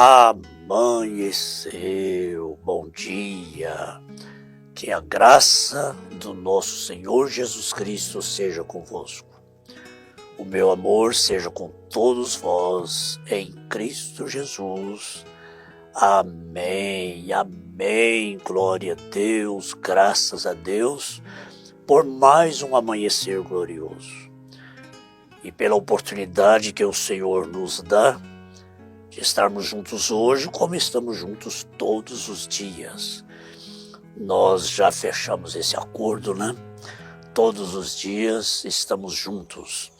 Amanheceu, bom dia, que a graça do nosso Senhor Jesus Cristo seja convosco. O meu amor seja com todos vós, em Cristo Jesus. Amém, amém, glória a Deus, graças a Deus, por mais um amanhecer glorioso. E pela oportunidade que o Senhor nos dá, de estarmos juntos hoje, como estamos juntos todos os dias. Nós já fechamos esse acordo, né? Todos os dias estamos juntos.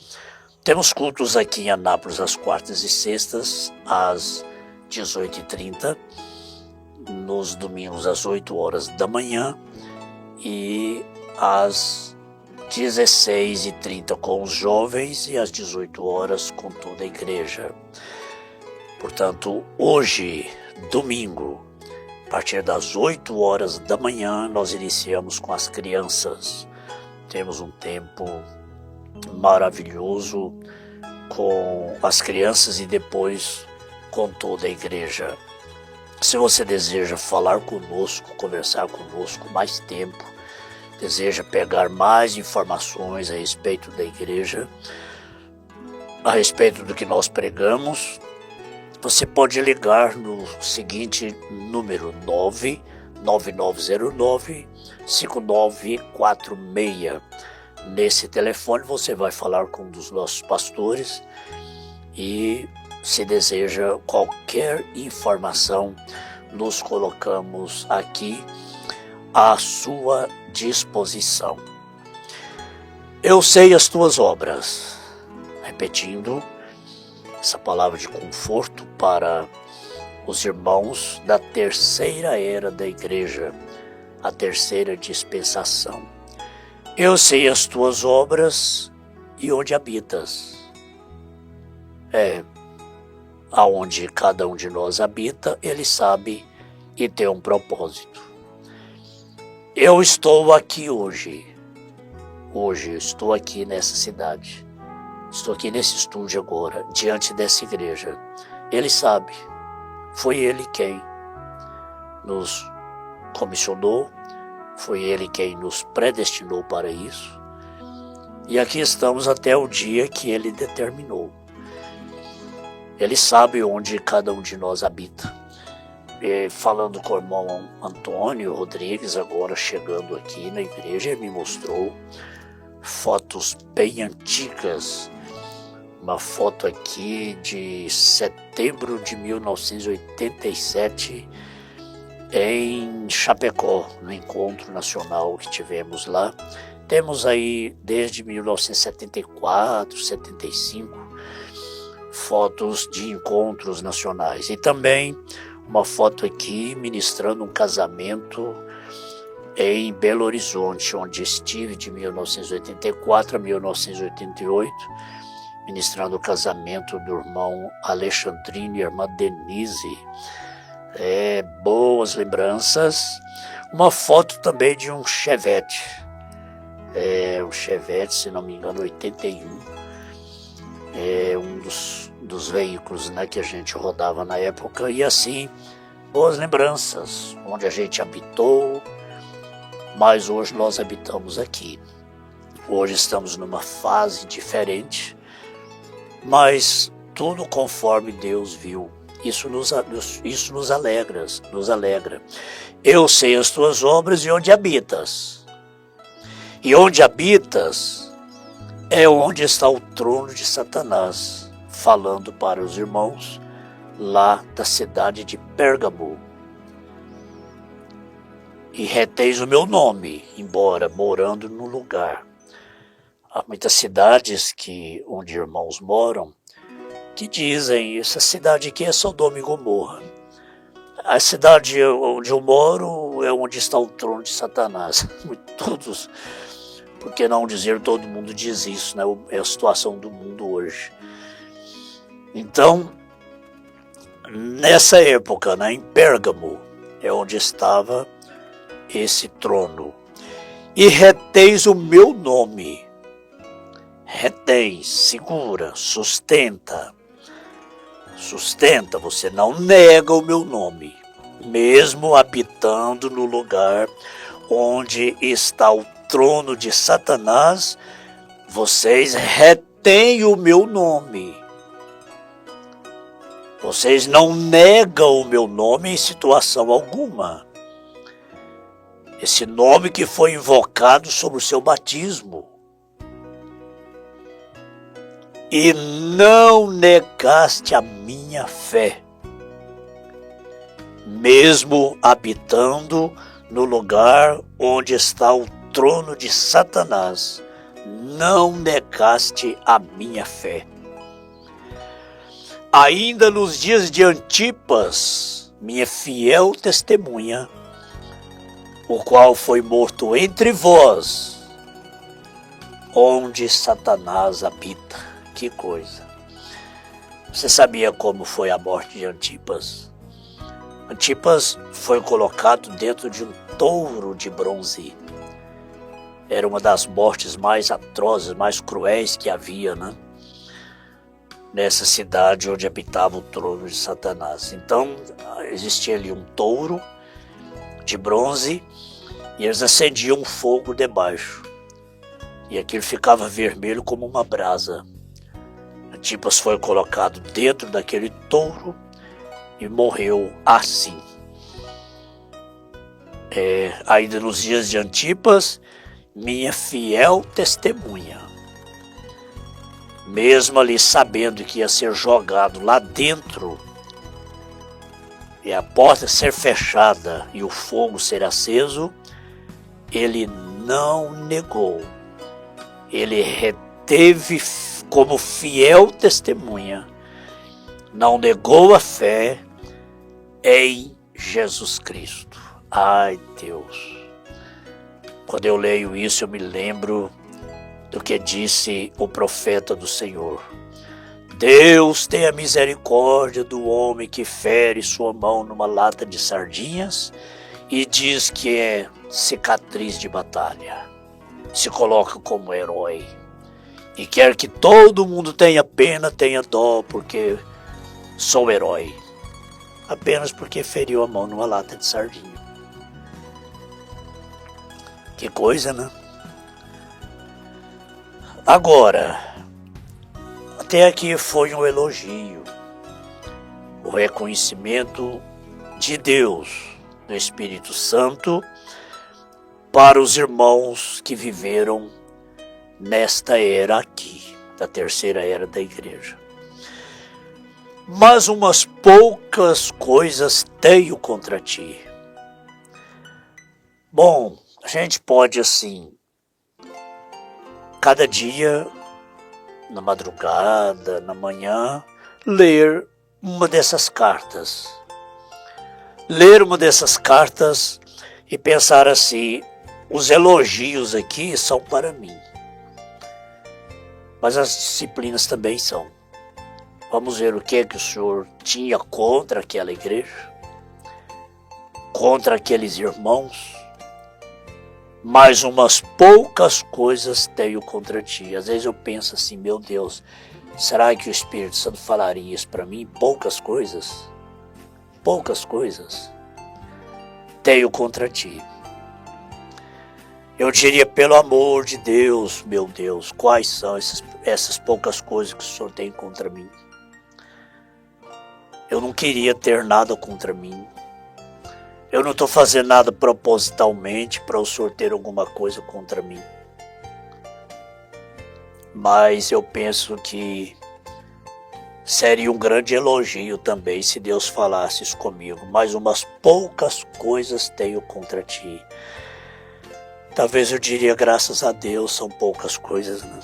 Temos cultos aqui em Anápolis às quartas e sextas, às 18h30, nos domingos às 8 horas da manhã e às 16h30 com os jovens e às 18 horas com toda a igreja. Portanto, hoje, domingo, a partir das 8 horas da manhã, nós iniciamos com as crianças. Temos um tempo maravilhoso com as crianças e depois com toda a igreja. Se você deseja falar conosco, conversar conosco mais tempo, deseja pegar mais informações a respeito da igreja, a respeito do que nós pregamos, você pode ligar no seguinte número 99909-5946. Nesse telefone você vai falar com um dos nossos pastores e se deseja qualquer informação, nos colocamos aqui à sua disposição. Eu sei as tuas obras. Repetindo, essa palavra de conforto para os irmãos da terceira era da igreja, a terceira dispensação. Eu sei as tuas obras e onde habitas. Aonde cada um de nós habita, ele sabe e tem um propósito. Eu estou aqui hoje. Hoje eu estou aqui nessa cidade. Estou aqui nesse estúdio agora, diante dessa igreja. Ele sabe, foi ele quem nos comissionou, foi ele quem nos predestinou para isso. E aqui estamos até o dia que ele determinou. Ele sabe onde cada um de nós habita. E falando com o irmão Antônio Rodrigues, agora chegando aqui na igreja, ele me mostrou fotos bem antigas. Uma foto aqui de setembro de 1987 em Chapecó, no encontro nacional que tivemos lá. Temos aí desde 1974, 75, fotos de encontros nacionais. E também uma foto aqui ministrando um casamento em Belo Horizonte, onde estive de 1984 a 1988, ministrando o casamento do irmão Alexandrino e irmã Denise. Boas lembranças. Uma foto também de um Chevette. Um Chevette, se não me engano, 81. Um dos veículos, né, que a gente rodava na época. E assim, boas lembranças, onde a gente habitou, mas hoje nós habitamos aqui. Hoje estamos numa fase diferente, mas tudo conforme Deus viu. Isso nos alegra. Eu sei as tuas obras e onde habitas. E onde habitas é onde está o trono de Satanás, falando para os irmãos lá da cidade de Pérgamo. E reteis o meu nome, embora morando no lugar. Há muitas cidades onde irmãos moram que dizem, essa cidade aqui é Sodoma e Gomorra. A cidade onde eu moro é onde está o trono de Satanás. Todos, por que não dizer, todo mundo diz isso, né? É a situação do mundo hoje. Então, nessa época, né, em Pérgamo, é onde estava esse trono. E reteis o meu nome. Retém, segura, sustenta. Sustenta, você não nega o meu nome, mesmo habitando no lugar onde está o trono de Satanás, vocês retêm o meu nome. Vocês não negam o meu nome em situação alguma. Esse nome que foi invocado sobre o seu batismo. E não negaste a minha fé, mesmo habitando no lugar onde está o trono de Satanás, não negaste a minha fé. Ainda nos dias de Antipas, minha fiel testemunha, o qual foi morto entre vós, onde Satanás habita. Que coisa! Você sabia como foi a morte de Antipas? Antipas foi colocado dentro de um touro de bronze. Era uma das mortes mais atrozes, mais cruéis que havia, né? Nessa cidade onde habitava o trono de Satanás. Então, existia ali um touro de bronze e eles acendiam um fogo debaixo. E aquilo ficava vermelho como uma brasa. Antipas foi colocado dentro daquele touro e morreu assim. Ainda nos dias de Antipas, minha fiel testemunha, mesmo ali sabendo que ia ser jogado lá dentro, e a porta ser fechada e o fogo ser aceso, ele não negou. Ele reteve como fiel testemunha, não negou a fé em Jesus Cristo. Ai, Deus! Quando eu leio isso, eu me lembro do que disse o profeta do Senhor. Deus tenha misericórdia do homem que fere sua mão numa lata de sardinhas e diz que é cicatriz de batalha. Se coloca como herói e quer que todo mundo tenha pena, tenha dó, porque sou herói. Apenas porque feriu a mão numa lata de sardinha. Que coisa, né? Agora, até aqui foi um elogio, o reconhecimento de Deus, do Espírito Santo, para os irmãos que viveram nesta era aqui, da terceira era da igreja. Mas umas poucas coisas tenho contra ti. Bom, a gente pode assim, cada dia, na madrugada, na manhã, ler uma dessas cartas. Ler uma dessas cartas e pensar assim, os elogios aqui são para mim. Mas as disciplinas também são. Vamos ver o que o Senhor tinha contra aquela igreja, contra aqueles irmãos. Mas umas poucas coisas tenho contra ti. Às vezes eu penso assim, meu Deus, será que o Espírito Santo falaria isso para mim? Poucas coisas? Poucas coisas tenho contra ti. Eu diria, pelo amor de Deus, meu Deus, quais são essas poucas coisas que o Senhor tem contra mim? Eu não queria ter nada contra mim. Eu não estou fazendo nada propositalmente para o Senhor ter alguma coisa contra mim. Mas eu penso que seria um grande elogio também se Deus falasse isso comigo. Mas umas poucas coisas tenho contra ti. Talvez eu diria, graças a Deus, são poucas coisas, né?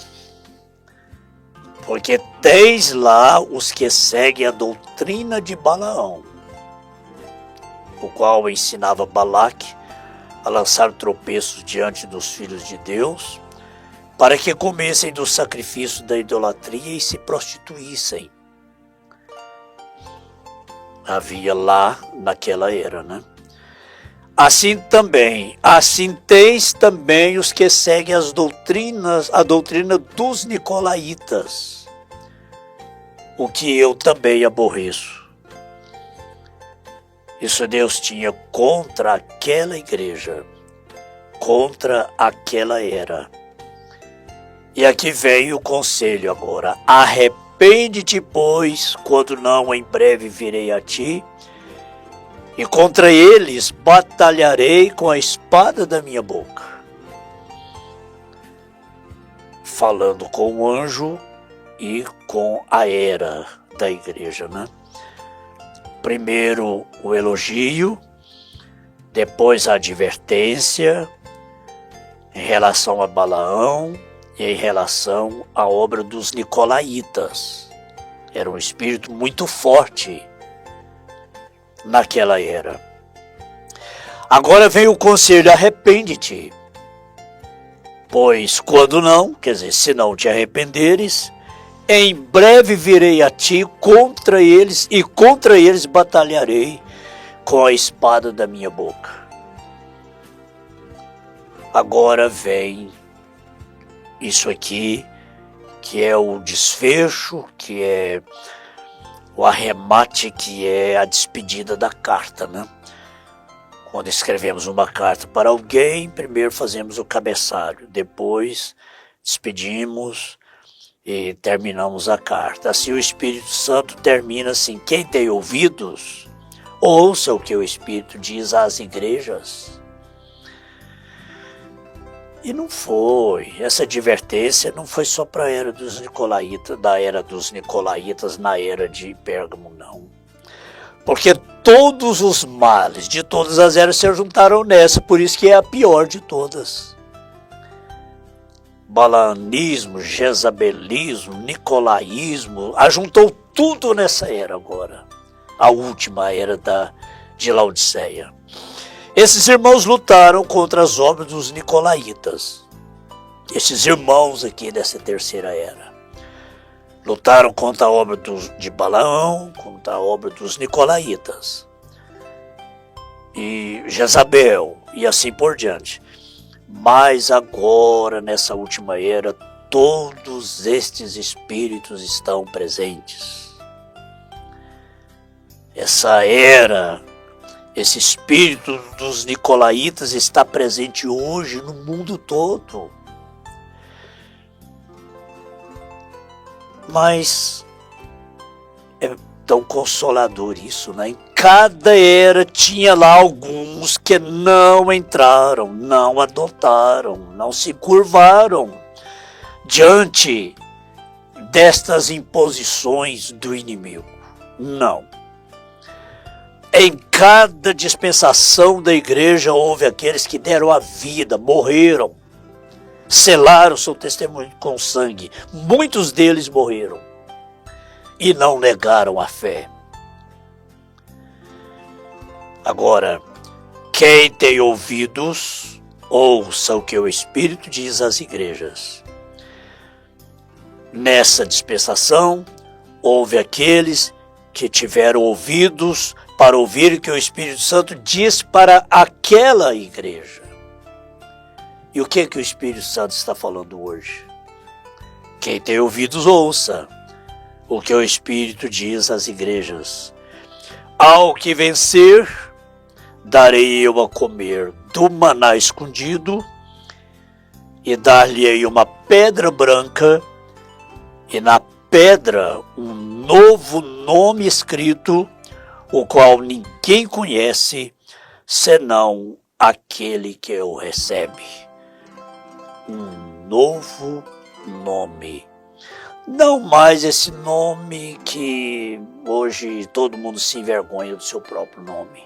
Porque tens lá os que seguem a doutrina de Balaão, o qual ensinava Balaque a lançar tropeços diante dos filhos de Deus, para que comessem do sacrifício da idolatria e se prostituíssem. Havia lá naquela era, né? Assim tens também os que seguem a doutrina dos nicolaítas, o que eu também aborreço. Isso Deus tinha contra aquela igreja, contra aquela era. E aqui vem o conselho agora. Arrepende-te, pois, quando não, em breve virei a ti, e contra eles batalharei com a espada da minha boca. Falando com o anjo e com a era da igreja, né? Primeiro o elogio, depois a advertência em relação a Balaão e em relação à obra dos nicolaítas. Era um espírito muito forte naquela era. Agora vem o conselho: arrepende-te, pois quando não, quer dizer, se não te arrependeres, em breve virei a ti contra eles, e contra eles batalharei com a espada da minha boca. Agora vem isso aqui, que é o desfecho, que é o arremate, que é a despedida da carta, né? Quando escrevemos uma carta para alguém, primeiro fazemos o cabeçalho, depois despedimos e terminamos a carta. Assim o Espírito Santo termina assim: quem tem ouvidos, ouça o que o Espírito diz às igrejas. E não foi, essa advertência não foi só para a era dos nicolaítas, da era dos nicolaítas na era de Pérgamo, não. Porque todos os males de todas as eras se juntaram nessa, por isso que é a pior de todas. Balaanismo, jezabelismo, nicolaísmo, ajuntou tudo nessa era agora, a última era de Laodiceia. Esses irmãos lutaram contra as obras dos nicolaítas, esses irmãos aqui dessa terceira era. Lutaram contra a obra de Balaão, contra a obra dos nicolaítas, e Jezabel, e assim por diante. Mas agora, nessa última era, todos estes espíritos estão presentes. Essa era, esse espírito dos nicolaítas está presente hoje no mundo todo. Mas é tão consolador isso, né? Em cada era tinha lá alguns que não entraram, não adotaram, não se curvaram diante destas imposições do inimigo. Não. Em cada dispensação da igreja houve aqueles que deram a vida, morreram, selaram seu testemunho com sangue. Muitos deles morreram e não negaram a fé. Agora, quem tem ouvidos, ouça o que o Espírito diz às igrejas. Nessa dispensação, houve aqueles que tiveram ouvidos para ouvir o que o Espírito Santo diz para aquela igreja. E o que o Espírito Santo está falando hoje? Quem tem ouvidos, ouça o que o Espírito diz às igrejas. Ao que vencer, darei eu a comer do maná escondido, e dar-lhe-ei uma pedra branca, e na pedra um novo nome escrito, o qual ninguém conhece, senão aquele que o recebe. Um novo nome. Não mais esse nome que hoje todo mundo se envergonha do seu próprio nome,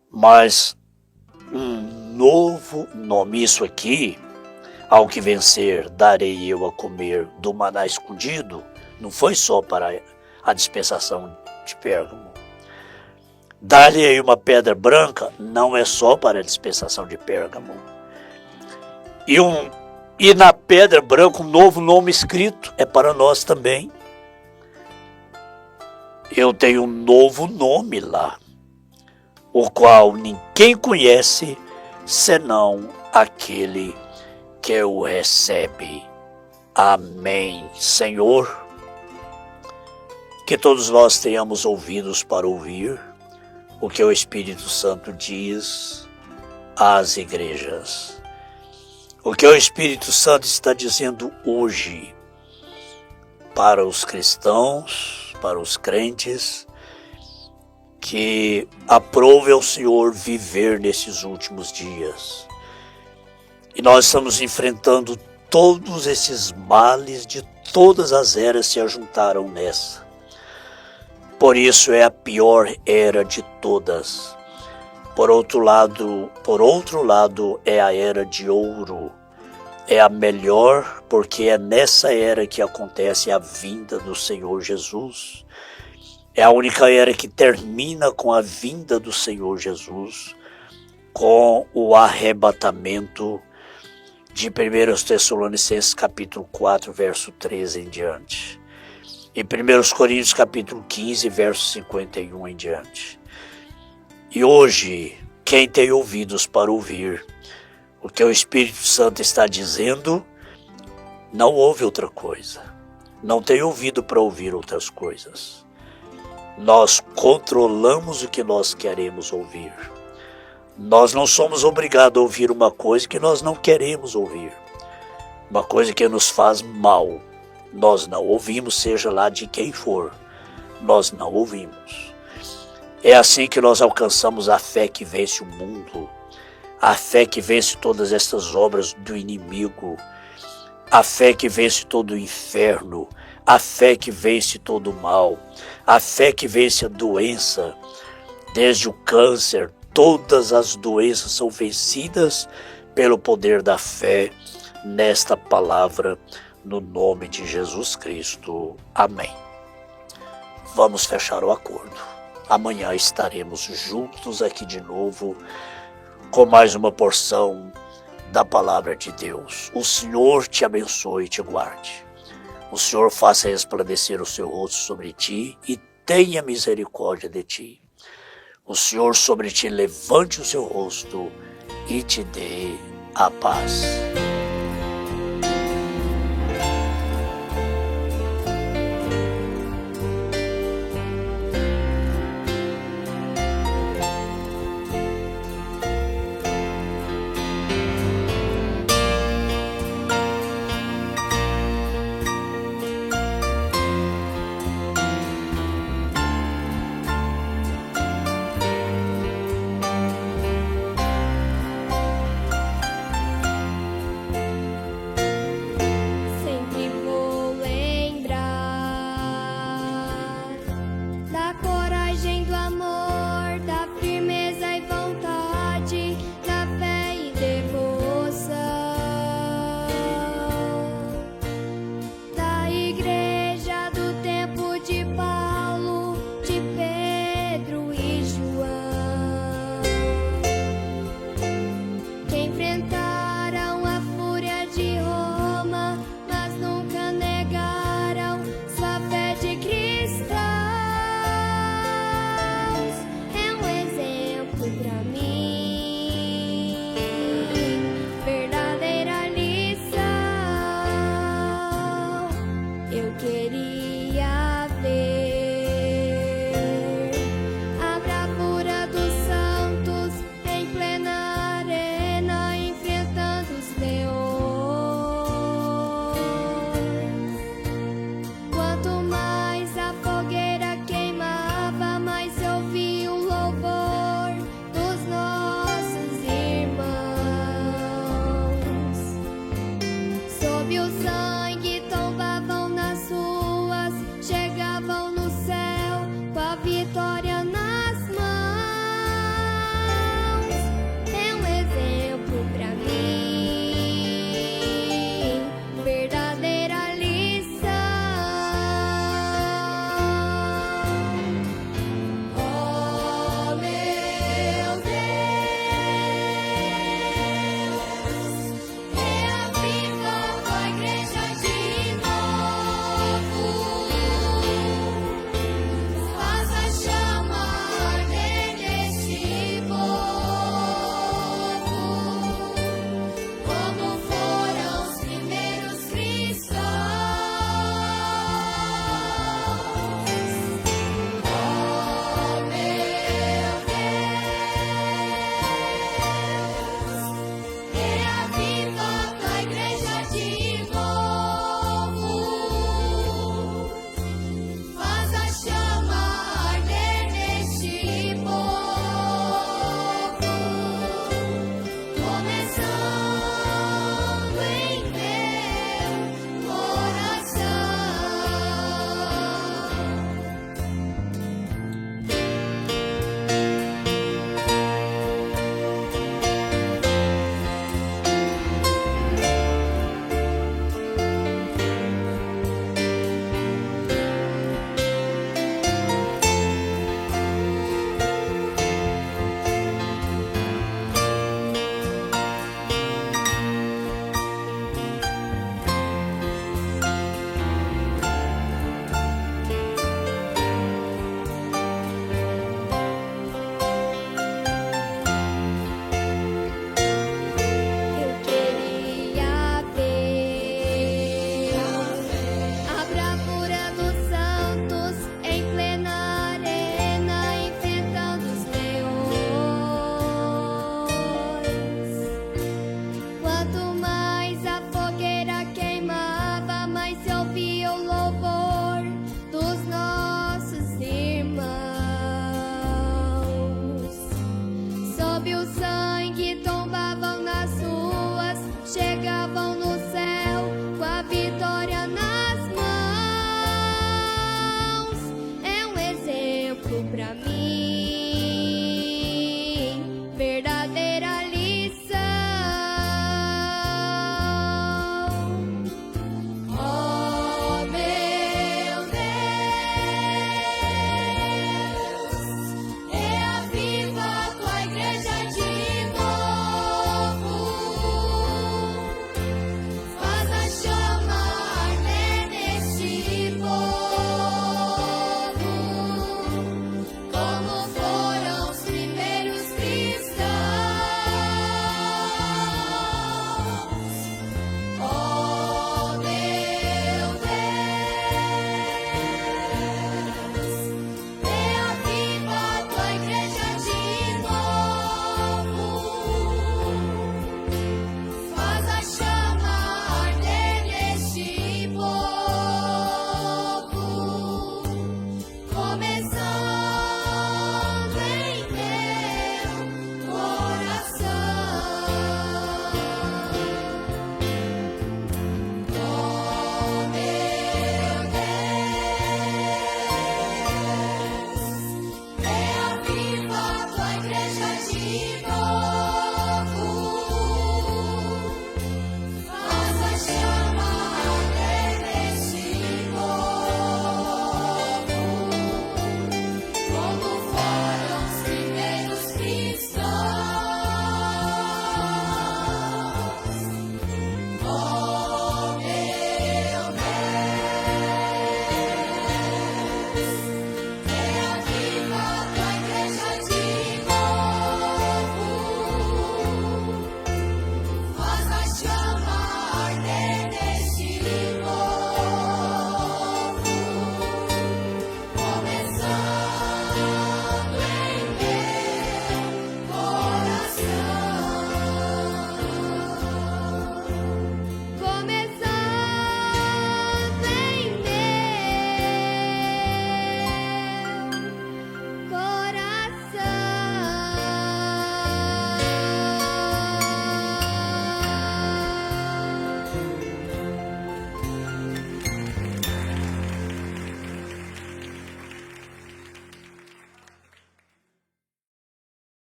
mas um novo nome. Isso aqui, ao que vencer, darei eu a comer do maná escondido, não foi só para a dispensação de Pérgamo. Dar-lhe uma pedra branca não é só para a dispensação de Pérgamo. E na pedra branca um novo nome escrito é para nós também. Eu tenho um novo nome lá, o qual ninguém conhece, senão aquele que o recebe. Amém. Senhor, Que todos nós tenhamos ouvidos para ouvir o que o Espírito Santo diz às igrejas. O que o Espírito Santo está dizendo hoje para os cristãos, para os crentes, que aprove ao Senhor viver nesses últimos dias. E nós estamos enfrentando todos esses males de todas as eras se ajuntaram nessa. Por isso é a pior era de todas. Por outro lado, é a era de ouro. É a melhor, porque é nessa era que acontece a vinda do Senhor Jesus. É a única era que termina com a vinda do Senhor Jesus, com o arrebatamento de 1 Tessalonicenses capítulo 4, verso 13 em diante. E 1 Coríntios capítulo 15, verso 51 em diante. E hoje, quem tem ouvidos para ouvir o que o Espírito Santo está dizendo, não ouve outra coisa. Não tem ouvido para ouvir outras coisas. Nós controlamos o que nós queremos ouvir. Nós não somos obrigados a ouvir uma coisa que nós não queremos ouvir. Uma coisa que nos faz mal. Nós não ouvimos, seja lá de quem for. Nós não ouvimos. É assim que nós alcançamos a fé que vence o mundo. A fé que vence todas estas obras do inimigo. A fé que vence todo o inferno. A fé que vence todo o mal. A fé que vence a doença. Desde o câncer, todas as doenças são vencidas pelo poder da fé nesta palavra, no nome de Jesus Cristo. Amém. Vamos fechar o acordo. Amanhã estaremos juntos aqui de novo com mais uma porção da palavra de Deus. O Senhor te abençoe e te guarde. O Senhor faça resplandecer o seu rosto sobre ti e tenha misericórdia de ti. O Senhor sobre ti levante o seu rosto e te dê a paz.